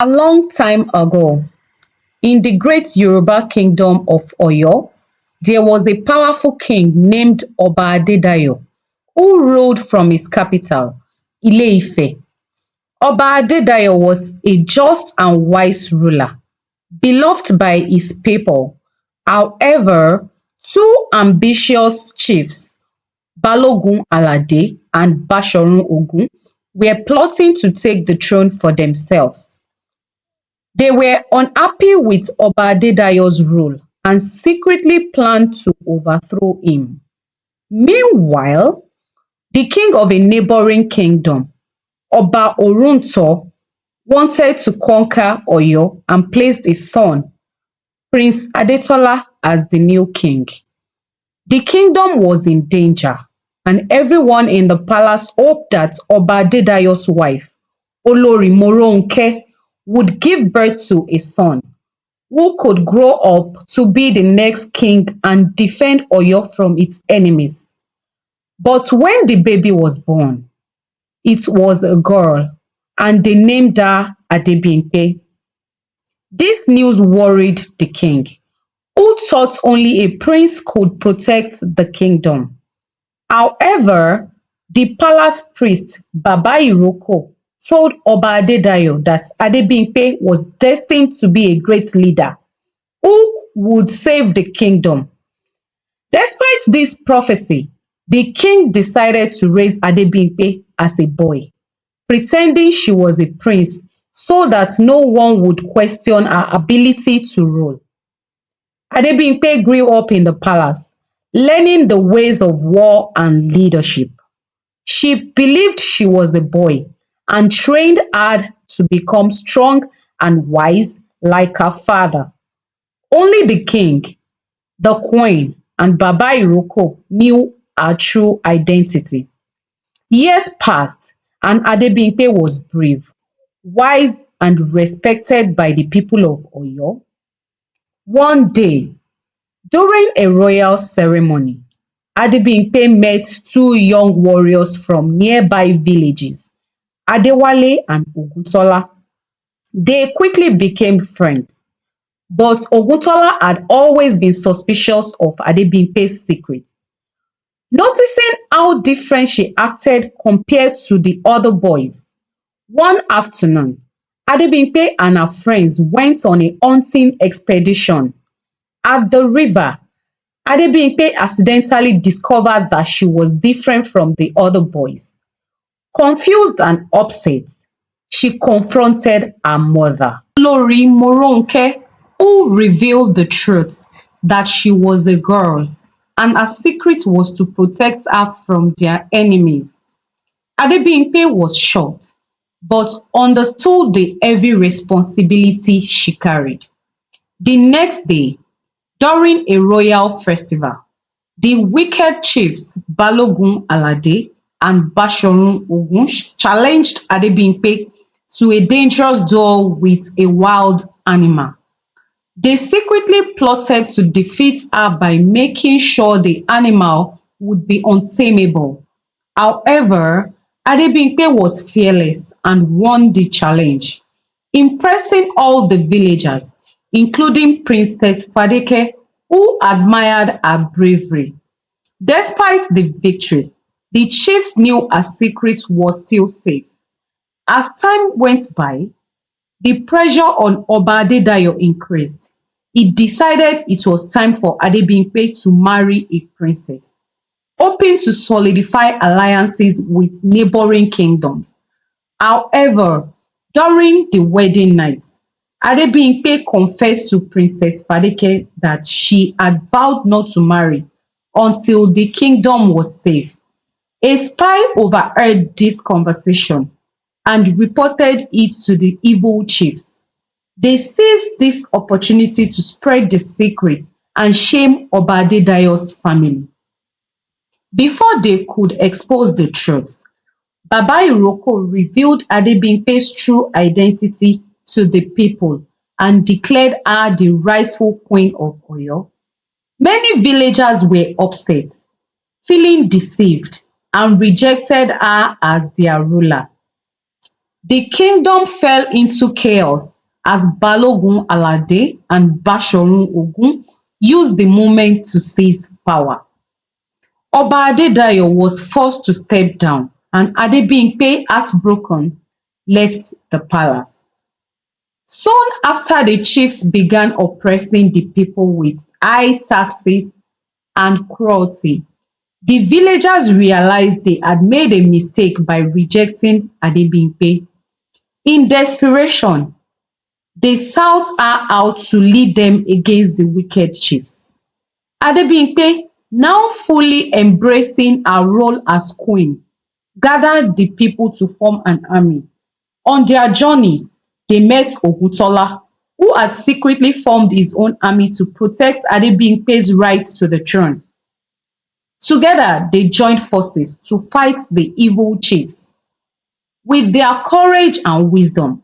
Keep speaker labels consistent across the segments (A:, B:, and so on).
A: A long time ago, in the great Yoruba kingdom of Oyo, there was a powerful king named Oba Adedayo who ruled from his capital, Ile-Ife. Oba Adedayo was a just and wise ruler, beloved by his people. However, two ambitious chiefs, Balogun Alade and Bashorun Ogun, were plotting to take the throne for themselves. They were unhappy with Oba Adedayo's rule and secretly planned to overthrow him. Meanwhile, the king of a neighboring kingdom, Oba Orunto, wanted to conquer Oyo and placed his son, Prince Adetola, as the new king. The kingdom was in danger, and everyone in the palace hoped that Oba Adedayo's wife, Olori Moronke, would give birth to a son who could grow up to be the next king and defend Oyo from its enemies. But when the baby was born, it was a girl, and they named her Adebimpe. This news worried the king, who thought only a prince could protect the kingdom. However, the palace priest Baba Iroko told Oba Adedayo that Adebimpe was destined to be a great leader who would save the kingdom. Despite this prophecy, the king decided to raise Adebimpe as a boy, pretending she was a prince so that no one would question her ability to rule. Adebimpe grew up in the palace, learning the ways of war and leadership. She believed she was a boy and trained hard to become strong and wise like her father. Only the king, the queen, and Baba Iroko knew her true identity. Years passed, and Adebimpe was brave, wise, and respected by the people of Oyo. One day, during a royal ceremony, Adebimpe met two young warriors from nearby villages, Adewale and Oguntola. They quickly became friends, but Oguntola had always been suspicious of Adebimpe's secrets. Noticing how different she acted compared to the other boys, one afternoon, Adebimpe and her friends went on a hunting expedition. At the river, Adebimpe accidentally discovered that she was different from the other boys. Confused and upset, she confronted her mother, Olori Moronke, who revealed the truth that she was a girl and her secret was to protect her from their enemies. Adebimpe was shocked but understood the heavy responsibility she carried. The next day, during a royal festival, the wicked chiefs Balogun Alade and Bashorun Ogun challenged Adebimpe to a dangerous duel with a wild animal. They secretly plotted to defeat her by making sure the animal would be untamable. However, Adebimpe was fearless and won the challenge, impressing all the villagers, including Princess Fadeke, who admired her bravery. Despite the victory, the chiefs knew her secret was still safe. As time went by, the pressure on Oba Adedayo increased. He decided it was time for Adebimpe to marry a princess, hoping to solidify alliances with neighboring kingdoms. However, during the wedding night, Adebimpe confessed to Princess Fadeke that she had vowed not to marry until the kingdom was safe. A spy overheard this conversation and reported it to the evil chiefs. They seized this opportunity to spread the secret and shame Oba Adedayo's family. Before they could expose the truth, Baba Iroko revealed Adebimpe's true identity to the people and declared her the rightful queen of Oyo. Many villagers were upset, feeling deceived, and rejected her as their ruler. The kingdom fell into chaos as Balogun Alade and Basorun Ogun used the moment to seize power. Oba Adedayo was forced to step down and Adebimpe, heartbroken, left the palace. Soon after, the chiefs began oppressing the people with high taxes and cruelty. The villagers realized they had made a mistake by rejecting Adebimpe. In desperation, they sought her out to lead them against the wicked chiefs. Adebimpe, now fully embracing her role as queen, gathered the people to form an army. On their journey, they met Ogutola, who had secretly formed his own army to protect Adebimpe's right to the throne. Together, they joined forces to fight the evil chiefs. With their courage and wisdom,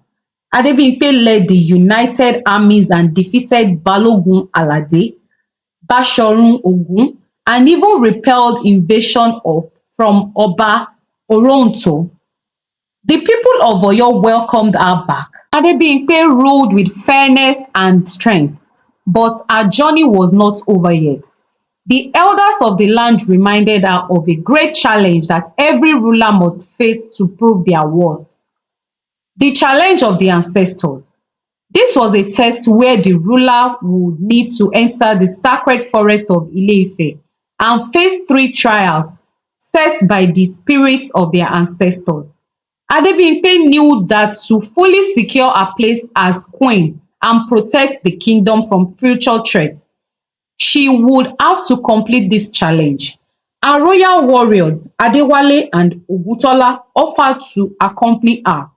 A: Adebimpe led the united armies and defeated Balogun Alade, Basorun Ogun, and even repelled invasion from Oba Oronto. The people of Oyo welcomed her back. Adebimpe ruled with fairness and strength, but her journey was not over yet. The elders of the land reminded her of a great challenge that every ruler must face to prove their worth. The challenge of the ancestors. This was a test where the ruler would need to enter the sacred forest of Ile-Ife and face three trials set by the spirits of their ancestors. Adebimpe knew that to fully secure her place as queen and protect the kingdom from future threats, she would have to complete this challenge. Her royal warriors, Adewale and Ogutola, offered to accompany her,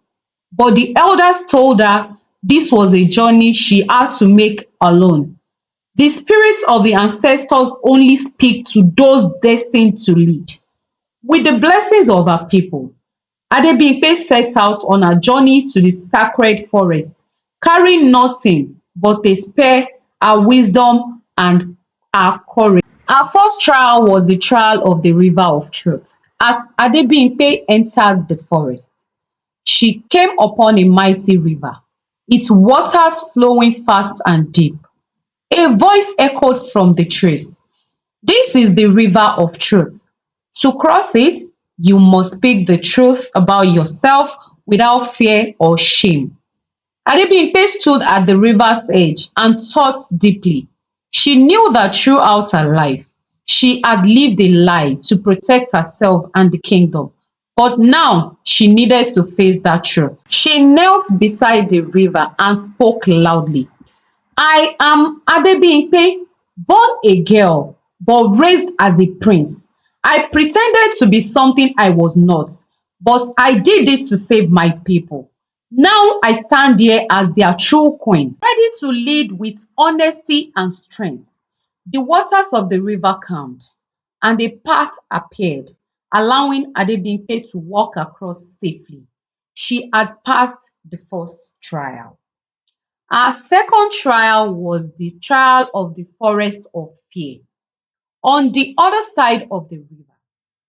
A: but the elders told her this was a journey she had to make alone. The spirits of the ancestors only speak to those destined to lead. With the blessings of her people, Adebimpe set out on her journey to the sacred forest, carrying nothing but a spear, her wisdom, and her courage. Her first trial was the trial of the river of truth. As Adebimpe entered the forest, she came upon a mighty river, its waters flowing fast and deep. A voice echoed from the trees. This is the river of truth. To cross it, you must speak the truth about yourself without fear or shame. Adebimpe stood at the river's edge and thought deeply. She knew that throughout her life, she had lived a lie to protect herself and the kingdom. But now she needed to face that truth. She knelt beside the river and spoke loudly. I am Adebimpe, born a girl but raised as a prince. I pretended to be something I was not, but I did it to save my people. Now I stand here as their true queen, ready to lead with honesty and strength. The waters of the river calmed, and a path appeared, allowing Adebimpe to walk across safely. She had passed the first trial. Our second trial was the trial of the forest of fear. On the other side of the river,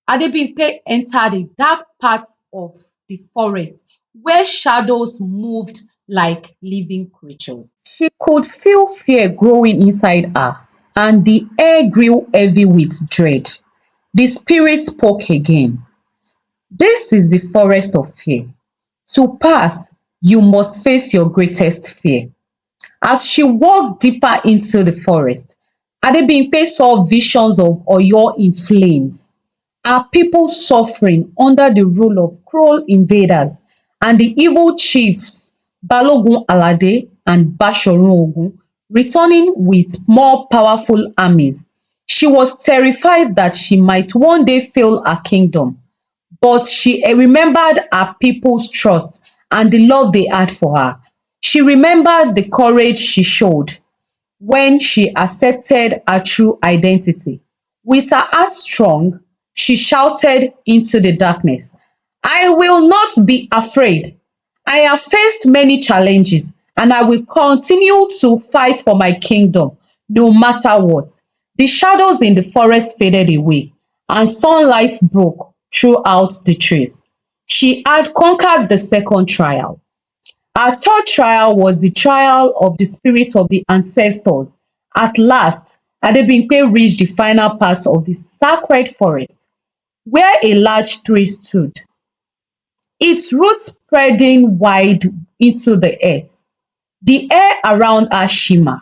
A: Adebimpe entered a dark part of the forest where shadows moved like living creatures. She could feel fear growing inside her, and the air grew heavy with dread. The spirit spoke again. This is the forest of fear. To pass, you must face your greatest fear. As she walked deeper into the forest, Adebimpe saw visions of Oyo in flames, her people suffering under the rule of cruel invaders, and the evil chiefs Balogun Alade and Basorun Ogun returning with more powerful armies. She was terrified that she might one day fail her kingdom, but she remembered her people's trust and the love they had for her. She remembered the courage she showed when she accepted her true identity. With her heart strong, she shouted into the darkness, I will not be afraid. I have faced many challenges and I will continue to fight for my kingdom no matter what. The shadows in the forest faded away and sunlight broke throughout the trees. She had conquered the second trial. Her third trial was the trial of the spirits of the ancestors. At last, Adebimpe reached the final part of the sacred forest, where a large tree stood, its roots spreading wide into the earth. The air around her shimmered,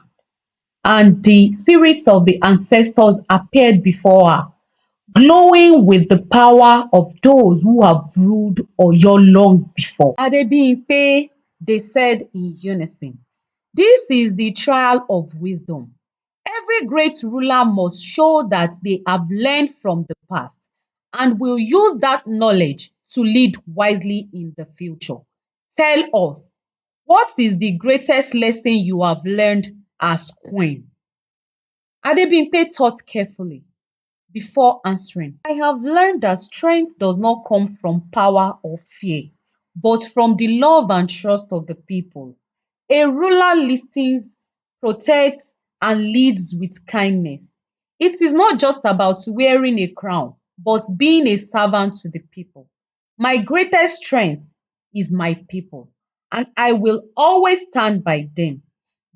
A: and the spirits of the ancestors appeared before her, glowing with the power of those who have ruled Oyo long before. Adebimpe, they said in unison, this is the trial of wisdom. Every great ruler must show that they have learned from the past and will use that knowledge to lead wisely in the future. Tell us, what is the greatest lesson you have learned as queen? Adebimpe thought carefully before answering. I have learned that strength does not come from power or fear, but from the love and trust of the people. A ruler listens, protects, and leads with kindness. It is not just about wearing a crown, but being a servant to the people. My greatest strength is my people, and I will always stand by them.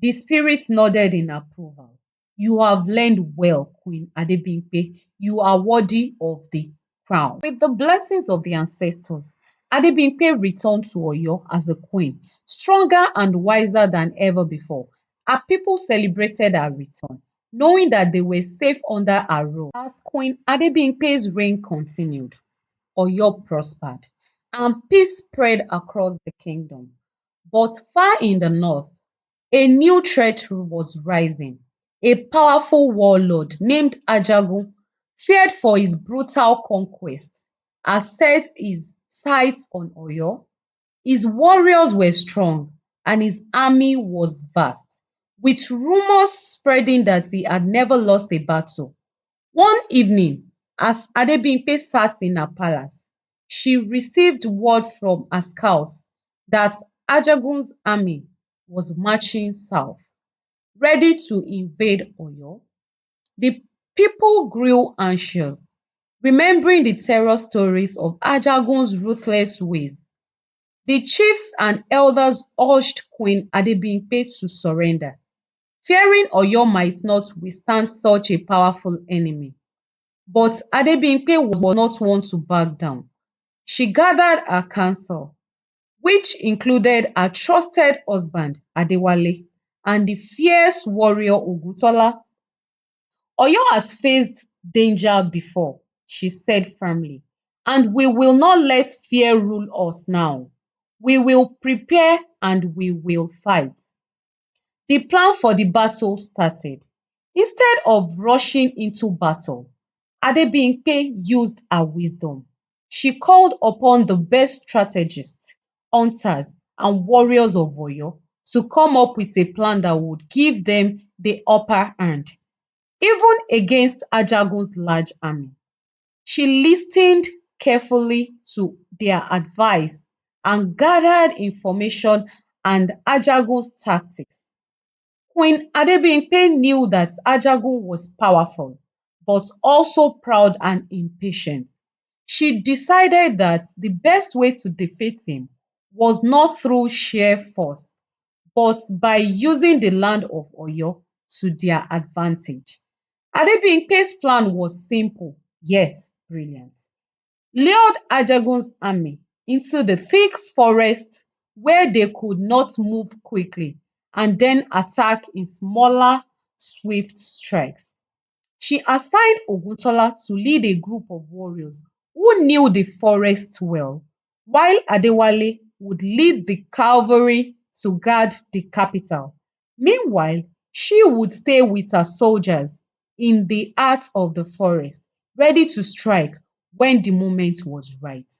A: The spirit nodded in approval. You have learned well, Queen Adebimpe. You are worthy of the crown. With the blessings of the ancestors, Adebimpe returned to Oyo as a queen, stronger and wiser than ever before. Her people celebrated her return, knowing that they were safe under her rule. As Queen Adebimpe's reign continued, Oyo prospered, and peace spread across the kingdom. But far in the north, a new threat was rising. A powerful warlord named Ajagun, feared for his brutal conquests, had set his sights on Oyo. His warriors were strong and his army was vast, with rumors spreading that he had never lost a battle. One evening, as Adebimpe sat in her palace, she received word from her scouts that Ajagun's army was marching south, ready to invade Oyo. The people grew anxious, remembering the terror stories of Ajagun's ruthless ways. The chiefs and elders urged Queen Adebimpe to surrender, fearing Oyo might not withstand such a powerful enemy. But Adebimpe was not one to back down. She gathered her council, which included her trusted husband Adewale and the fierce warrior Oguntola. Oyo has faced danger before, she said firmly, and we will not let fear rule us now. We will prepare and we will fight. The plan for the battle started. Instead of rushing into battle, Adebimpe used her wisdom. She called upon the best strategists, hunters, and warriors of Oyo to come up with a plan that would give them the upper hand, even against Ajagun's large army. She listened carefully to their advice and gathered information and Ajagun's tactics. Queen Adebimpe knew that Ajagun was powerful, but also proud and impatient. She decided that the best way to defeat him was not through sheer force, but by using the land of Oyo to their advantage. Adebimpe's plan was simple yet brilliant. Lured Ajagun's army into the thick forest where they could not move quickly and then attack in smaller, swift strikes. She assigned Oguntola to lead a group of warriors who knew the forest well, while Adewale would lead the cavalry to guard the capital. Meanwhile, she would stay with her soldiers in the heart of the forest, ready to strike when the moment was right.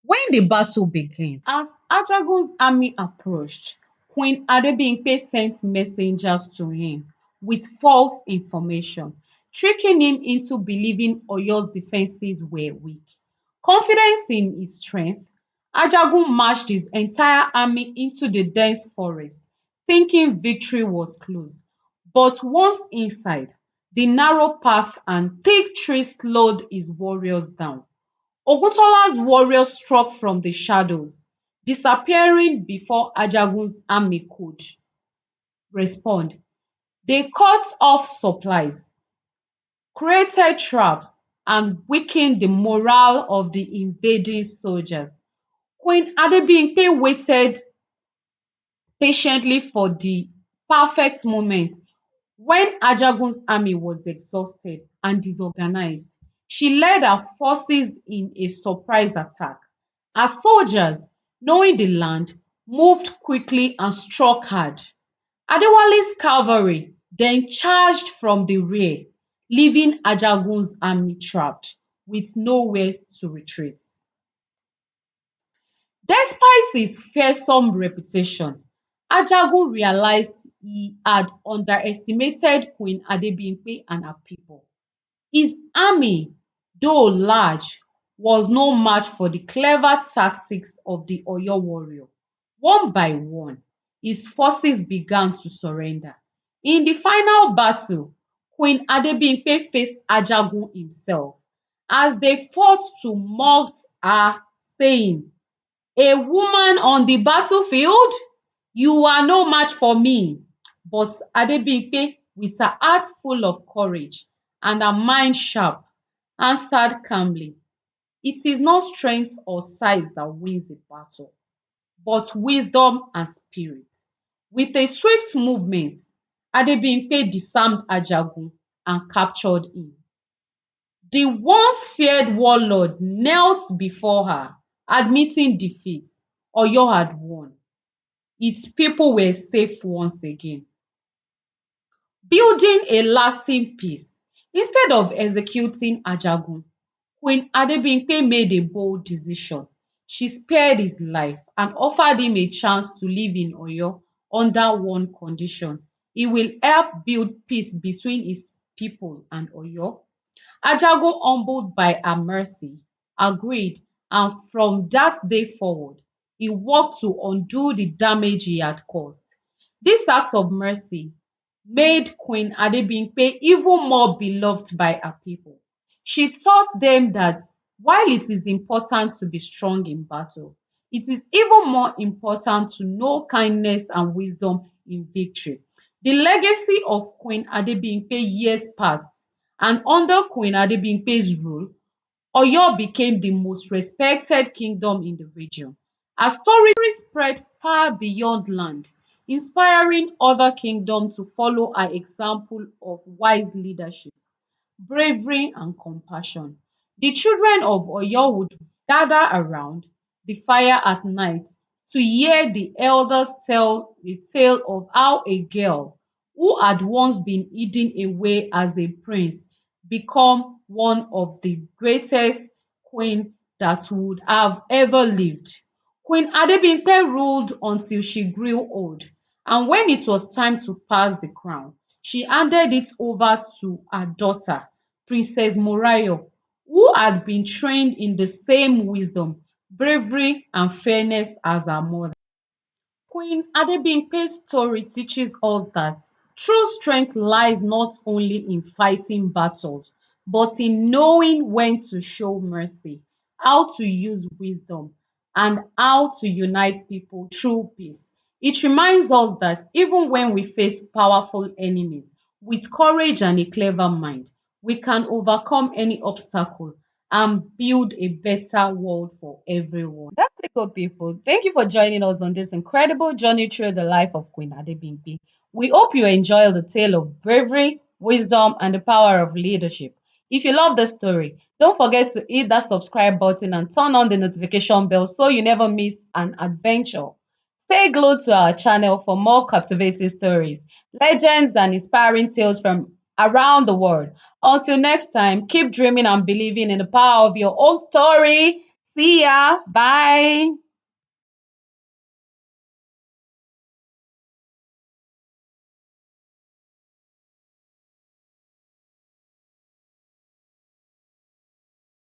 A: When the battle began, as Ajagun's army approached, Queen Adebimpe sent messengers to him with false information, tricking him into believing Oyo's defenses were weak. Confident in his strength, Ajagun marched his entire army into the dense forest, thinking victory was close. But once inside, the narrow path and thick trees slowed his warriors down. Ogutola's warriors struck from the shadows, disappearing before Ajagun's army could respond. They cut off supplies, created traps, and weakened the morale of the invading soldiers. Queen Adebimpe waited patiently for the perfect moment when Ajagun's army was exhausted and disorganized. She led her forces in a surprise attack. Her soldiers, knowing the land, moved quickly and struck hard. Adewale's cavalry then charged from the rear, leaving Ajagun's army trapped with nowhere to retreat. Despite his fearsome reputation, Ajagun realized he had underestimated Queen Adebimpe and her people. His army, though large, was no match for the clever tactics of the Oyo warrior. One by one, his forces began to surrender. In the final battle, Queen Adebimpe faced Ajagun himself. As they fought to mocked her, saying, "A woman on the battlefield? You are no match for me." But Adebimpe, with her heart full of courage and her mind sharp, answered calmly, "It is not strength or size that wins a battle, but wisdom and spirit." With a swift movement, Adebimpe disarmed Ajagun and captured him. The once feared warlord knelt before her, admitting defeat. Oyo had won. Its people were safe once again. Building a lasting peace. Instead of executing Ajagun, Queen Adebimpe made a bold decision. She spared his life and offered him a chance to live in Oyo under one condition: he will help build peace between his people and Oyo. Ajagun, humbled by her mercy, agreed, and from that day forward, he worked to undo the damage he had caused. This act of mercy made Queen Adebimpe even more beloved by her people. She taught them that while it is important to be strong in battle, it is even more important to know kindness and wisdom in victory. The legacy of Queen Adebimpe years passed, and under Queen Adebimpe's rule, Oyo became the most respected kingdom in the region. Her story spread far beyond land, inspiring other kingdoms to follow her example of wise leadership, bravery, and compassion. The children of Oyo would gather around the fire at night to hear the elders tell the tale of how a girl who had once been hidden away as a prince become one of the greatest queen that would have ever lived. Queen Adebimpe ruled until she grew old, and when it was time to pass the crown, she handed it over to her daughter, Princess Morayo, who had been trained in the same wisdom, bravery, and fairness as her mother. Queen Adebimpe's story teaches us that true strength lies not only in fighting battles, but in knowing when to show mercy, how to use wisdom, and how to unite people through peace. It reminds us that even when we face powerful enemies, with courage and a clever mind, we can overcome any obstacle and build a better world for everyone. That's it, good people. Thank you for joining us on this incredible journey through the life of Queen Adebimpe. We hope you enjoy the tale of bravery, wisdom, and the power of leadership. If you love the story, don't forget to hit that subscribe button and turn on the notification bell so you never miss an adventure. Stay glued to our channel for more captivating stories, legends, and inspiring tales from around the world. Until next time, keep dreaming and believing in the power of your own story. See ya. Bye.